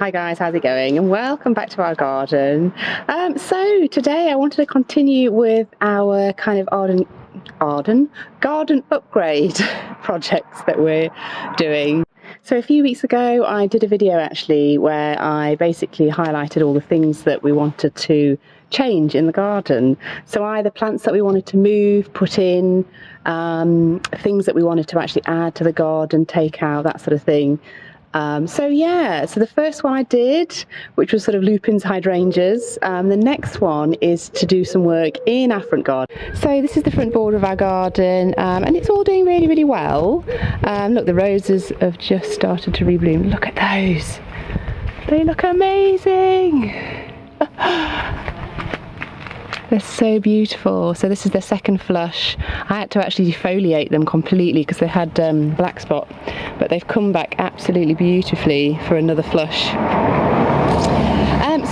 Hi guys, how's it going? And welcome back to our garden. So today I wanted to continue with our kind of garden upgrade projects that we're doing. So a few weeks ago I did a video actually where I basically highlighted all the things that we wanted to change in the garden. So either plants that we wanted to move, put in, things that we wanted to actually add to the garden, take out, that sort of thing. So the first one I did, which was sort of lupins, hydrangeas. The next one is to do some work in our front garden. So this is the front border of our garden, and it's all doing really, really well. Look, the roses have just started to rebloom. Look at those. They look amazing. They're so beautiful. So this is their second flush. I had to actually defoliate them completely because they had black spot, but they've come back absolutely beautifully for another flush.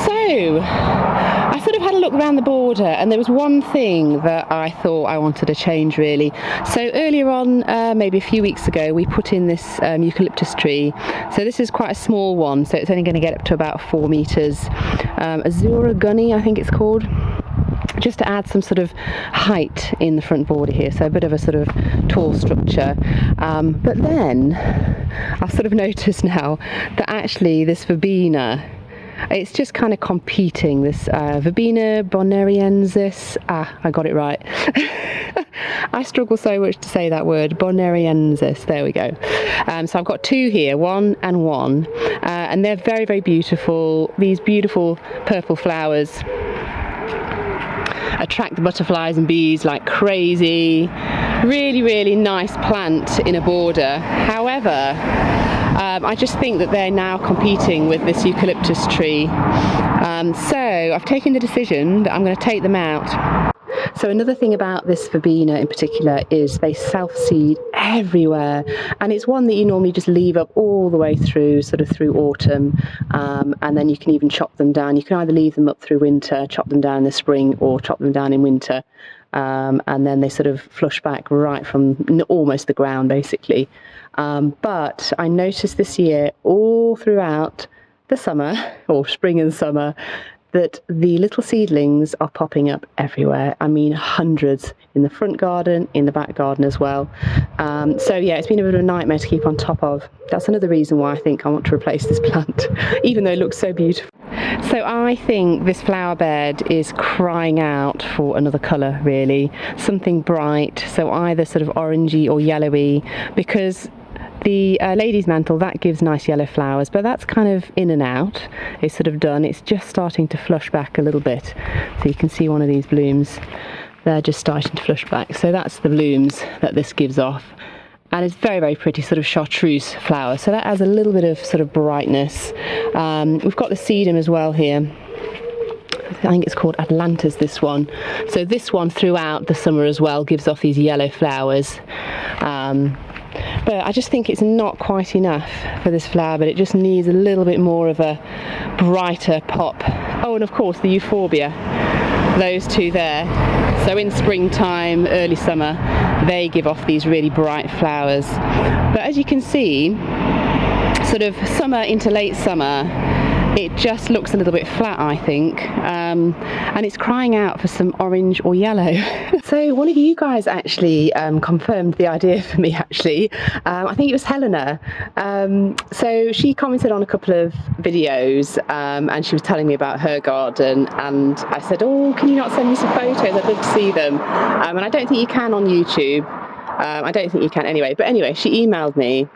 So I sort of had a look around the border, and there was one thing that I thought I wanted to change really. So earlier on, maybe a few weeks ago, we put in this eucalyptus tree. So this is quite a small one, so it's only going to get up to about 4 meters. Azura gunny, I think it's called. Just to add some sort of height in the front border here, so a bit of a sort of tall structure. But then I've sort of noticed now that actually this Verbena, it's just kind of competing, this Verbena Bonariensis. I got it right. I struggle so much to say that word, Bonariensis, there we go. So I've got two here, one and one, and they're very, very beautiful. These beautiful purple flowers attract the butterflies and bees like crazy. Really, really nice plant in a border. However, I just think that they're now competing with this eucalyptus tree. So I've taken the decision that I'm going to take them out. So another thing about this Verbena in particular is they self-seed everywhere, and it's one that you normally just leave up all the way through, sort of through autumn, and then you can even chop them down. You can either leave them up through winter, chop them down in the spring, or chop them down in winter, and then they sort of flush back right from almost the ground basically. But I noticed this year all throughout the summer, or spring and summer, that the little seedlings are popping up everywhere. I mean hundreds, in the front garden, in the back garden as well. So yeah, it's been a bit of a nightmare to keep on top of. That's another reason why I think I want to replace this plant, even though it looks so beautiful. So I think this flower bed is crying out for another colour really, something bright, so either sort of orangey or yellowy, because the lady's mantle, that gives nice yellow flowers, but that's kind of in and out. It's sort of done. It's just starting to flush back a little bit. So you can see one of these blooms. They're just starting to flush back. So that's the blooms that this gives off. And it's very, very pretty sort of chartreuse flower. So that adds a little bit of sort of brightness. We've got the sedum as well here. I think it's called Atlantis, this one. So this one throughout the summer as well gives off these yellow flowers. But I just think it's not quite enough for this flower, but it just needs a little bit more of a brighter pop. Oh, and of course the euphorbia, those two there. So in springtime, early summer, they give off these really bright flowers. But as you can see, sort of summer into late summer, it just looks a little bit flat, I think, and it's crying out for some orange or yellow. So one of you guys actually confirmed the idea for me actually. I think it was Helena. So she commented on a couple of videos, and she was telling me about her garden, and I said, oh, can you not send me some photos? I'd love to see them. And I don't think you can on YouTube. I don't think you can anyway, but anyway, she emailed me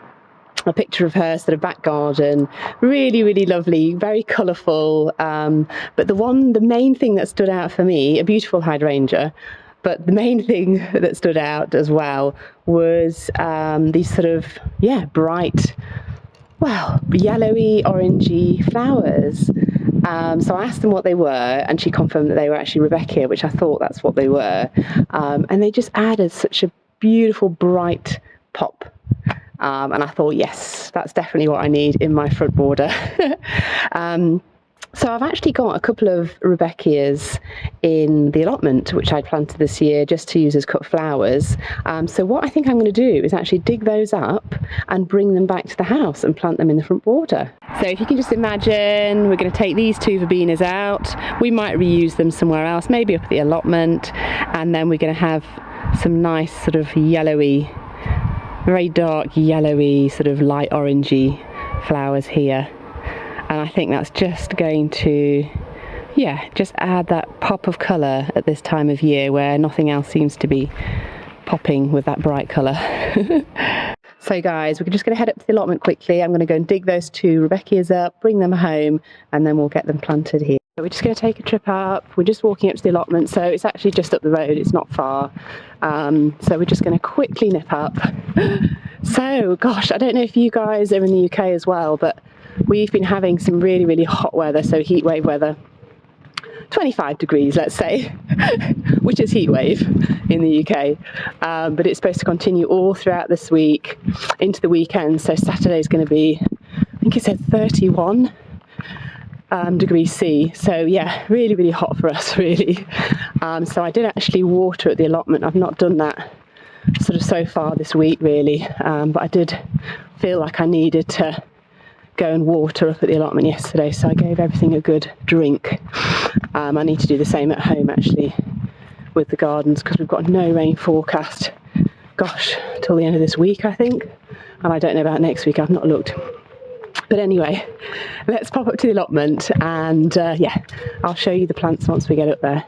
a picture of her sort of back garden, really, really lovely, very colourful, but the main thing that stood out for me, a beautiful hydrangea, but the main thing that stood out as well was these sort of, yeah, bright, well, yellowy, orangey flowers. So I asked them what they were, and she confirmed that they were actually Rudbeckia, which I thought that's what they were, and they just added such a beautiful, bright pop. And I thought, yes, that's definitely what I need in my front border. So I've actually got a couple of Rudbeckias in the allotment, which I planted this year just to use as cut flowers. So what I think I'm going to do is actually dig those up and bring them back to the house and plant them in the front border. So if you can just imagine, we're going to take these two Verbenas out. We might reuse them somewhere else, maybe up at the allotment, and then we're going to have some nice sort of yellowy, very dark yellowy, sort of light orangey flowers here. And I think that's just going to, yeah, just add that pop of colour at this time of year where nothing else seems to be popping with that bright colour. So guys, we're just going to head up to the allotment quickly. I'm going to go and dig those two Rudbeckias up, bring them home, and then we'll get them planted here. So we're just going to take a trip up. We're just walking up to the allotment, so it's actually just up the road, it's not far. So we're just going to quickly nip up. So, gosh, I don't know if you guys are in the UK as well, but we've been having some really, really hot weather, so heat wave weather. 25 degrees, let's say, which is heat wave in the UK. But it's supposed to continue all throughout this week into the weekend. So Saturday's going to be, I think it said 31 degrees C. So yeah, really, really hot for us, really. So I did actually water at the allotment. I've not done that sort of so far this week, really. But I did feel like I needed to go and water up at the allotment yesterday, so I gave everything a good drink. I need to do the same at home actually with the gardens, because we've got no rain forecast, gosh, till the end of this week I think, and I don't know about next week, I've not looked. But anyway, let's pop up to the allotment and yeah, I'll show you the plants once we get up there.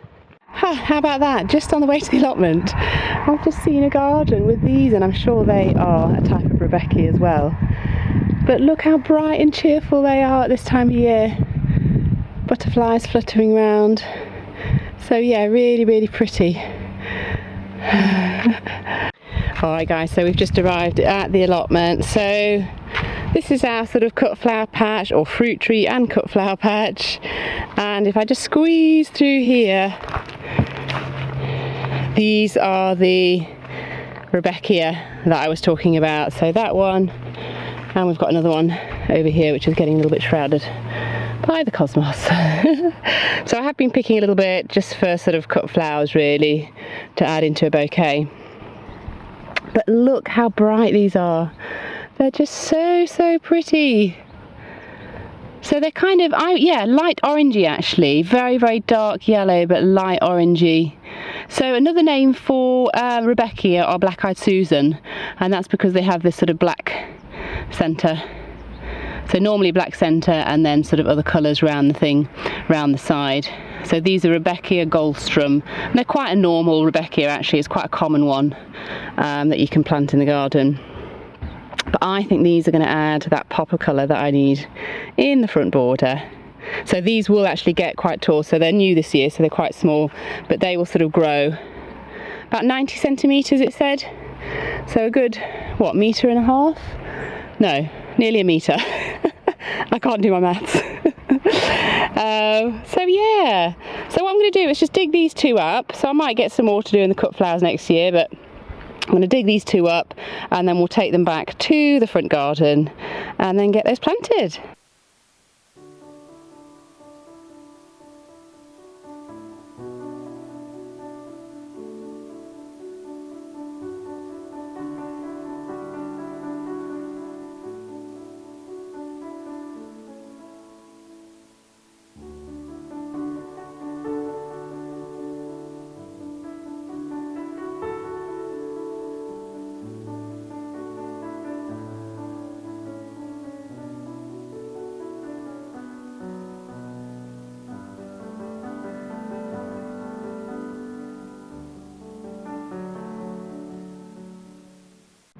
How about that? Just on the way to the allotment, I've just seen a garden with these, and I'm sure they are a type of Rudbeckia as well. But look how bright and cheerful they are at this time of year. Butterflies fluttering around. So yeah, really, really pretty. Alright guys, so we've just arrived at the allotment. So this is our sort of cut flower patch, or fruit tree and cut flower patch. And if I just squeeze through here, these are the Rudbeckia that I was talking about. So that one, and we've got another one over here which is getting a little bit shrouded by the cosmos. So I have been picking a little bit just for sort of cut flowers really to add into a bouquet. But look how bright these are. They're just so pretty. So they're kind of, yeah, light orangey actually. Very, very dark yellow but light orangey. So another name for Rudbeckia are Black-Eyed Susan, and that's because they have this sort of black centre. So normally black centre and then sort of other colours around the thing, around the side. So these are Rudbeckia Goldstrum. And they're quite a normal Rudbeckia actually, it's quite a common one that you can plant in the garden. But I think these are going to add that pop of colour that I need in the front border. So these will actually get quite tall, so they're new this year, so they're quite small, but they will sort of grow about 90 centimetres it said. So a good, what, metre and a half? No, nearly a metre. I can't do my maths. So yeah, so what I'm going to do is just dig these two up. So I might get some more to do in the cut flowers next year, but I'm going to dig these two up and then we'll take them back to the front garden and then get those planted.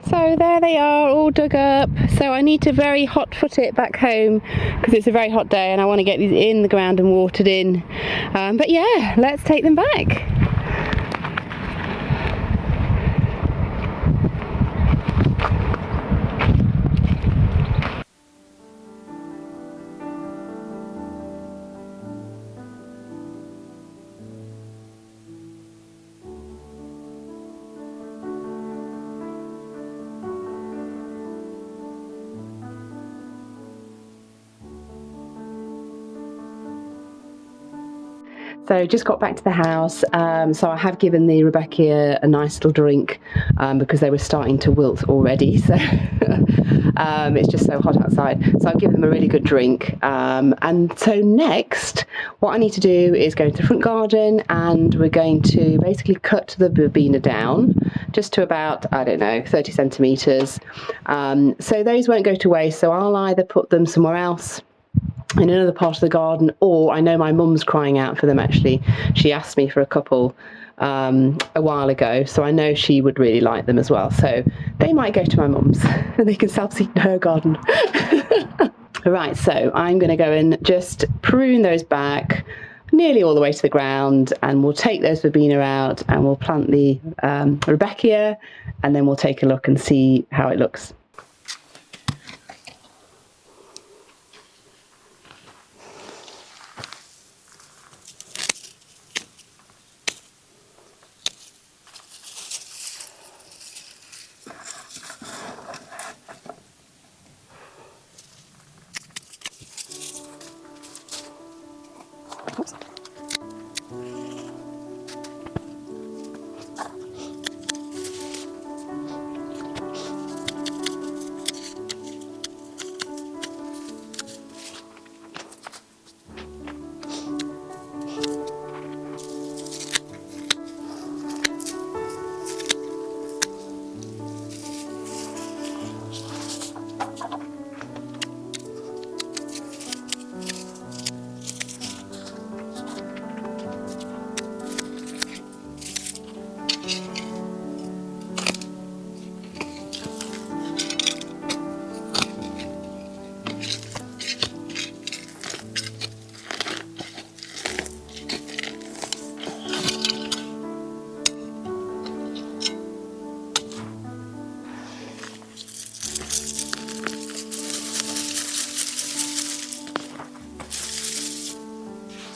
So there they are, all dug up. So I need to very hot foot it back home because it's a very hot day and I want to get these in the ground and watered in. But yeah, let's take them back. So just got back to the house, so I have given the Rudbeckia a nice little drink because they were starting to wilt already, so it's just so hot outside. So I've given them a really good drink, and so next what I need to do is go into the front garden, and we're going to basically cut the verbena down just to about, I don't know, 30 centimetres. So those won't go to waste, so I'll either put them somewhere else in another part of the garden, or I know my mum's crying out for them actually. She asked me for a couple a while ago, so I know she would really like them as well. So they might go to my mum's and they can self-seed in her garden. Right, so I'm going to go and just prune those back nearly all the way to the ground, and we'll take those verbena out and we'll plant the Rudbeckia, and then we'll take a look and see how it looks.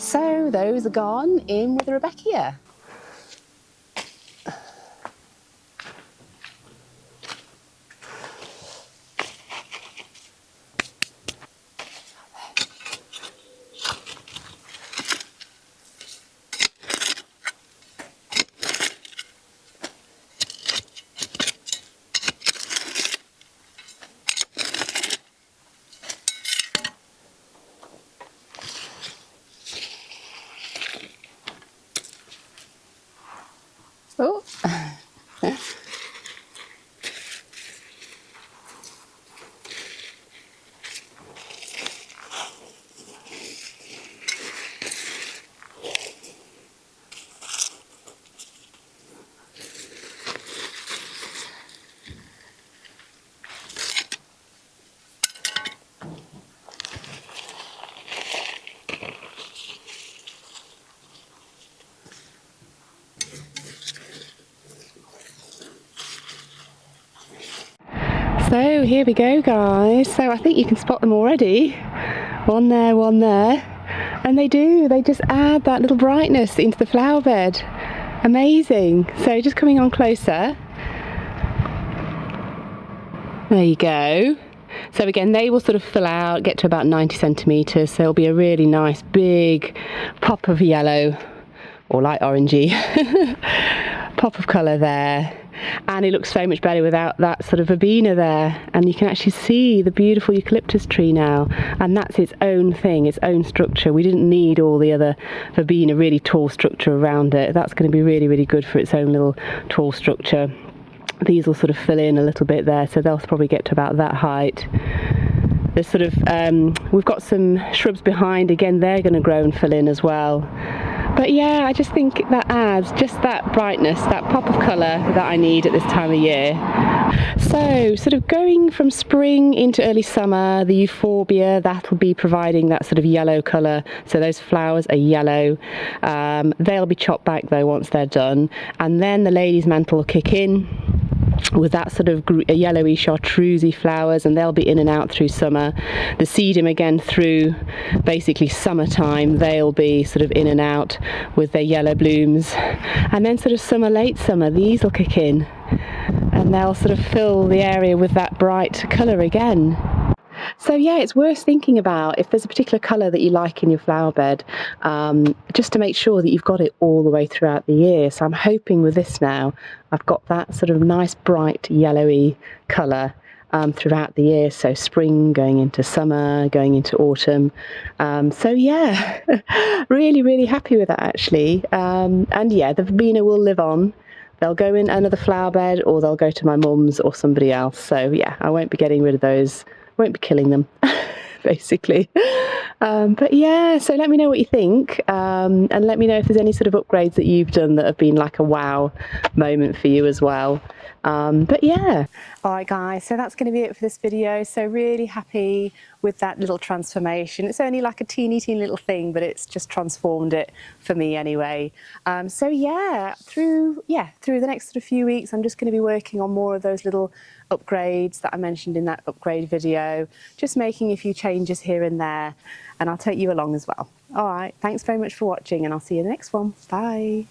So those are gone in with the Rudbeckia. Oh. So here we go, guys. So I think you can spot them already. One there. And they just add that little brightness into the flower bed. Amazing. So just coming on closer. There you go. So again, they will sort of fill out, get to about 90 centimetres. So it'll be a really nice big pop of yellow or light orangey pop of colour there. And it looks so much better without that sort of verbena there, and you can actually see the beautiful eucalyptus tree now, and that's its own thing, its own structure. We didn't need all the other verbena really tall structure around it. That's going to be really, really good for its own little tall structure. These will sort of fill in a little bit there, so they'll probably get to about that height. There's sort of we've got some shrubs behind, again they're going to grow and fill in as well. But yeah, I just think that adds just that brightness, that pop of colour that I need at this time of year. So sort of going from spring into early summer, the euphorbia, that'll be providing that sort of yellow colour. So those flowers are yellow. They'll be chopped back though once they're done. And then the lady's mantle will kick in with that sort of yellowy chartreusey flowers, and they'll be in and out through summer. The sedum again through basically summertime, they'll be sort of in and out with their yellow blooms. And then sort of summer, late summer, these will kick in and they'll sort of fill the area with that bright colour again. So yeah, it's worth thinking about if there's a particular colour that you like in your flower bed, just to make sure that you've got it all the way throughout the year. So I'm hoping with this now, I've got that sort of nice bright yellowy colour throughout the year. So spring going into summer, going into autumn. So yeah, really, really happy with that actually. And yeah, the verbena will live on. They'll go in another flower bed, or they'll go to my mum's or somebody else. So yeah, I won't be getting rid of those, won't be killing them, basically. But yeah, so let me know what you think, and let me know if there's any sort of upgrades that you've done that have been like a wow moment for you as well. But yeah, all right guys, so that's going to be it for this video. So really happy with that little transformation. It's only like a teeny little thing, but it's just transformed it for me anyway. So yeah, through the next sort of few weeks, I'm just going to be working on more of those little upgrades that I mentioned in that upgrade video, just making a few changes here and there, and I'll take you along as well. All right, thanks very much for watching, and I'll see you in the next one. Bye.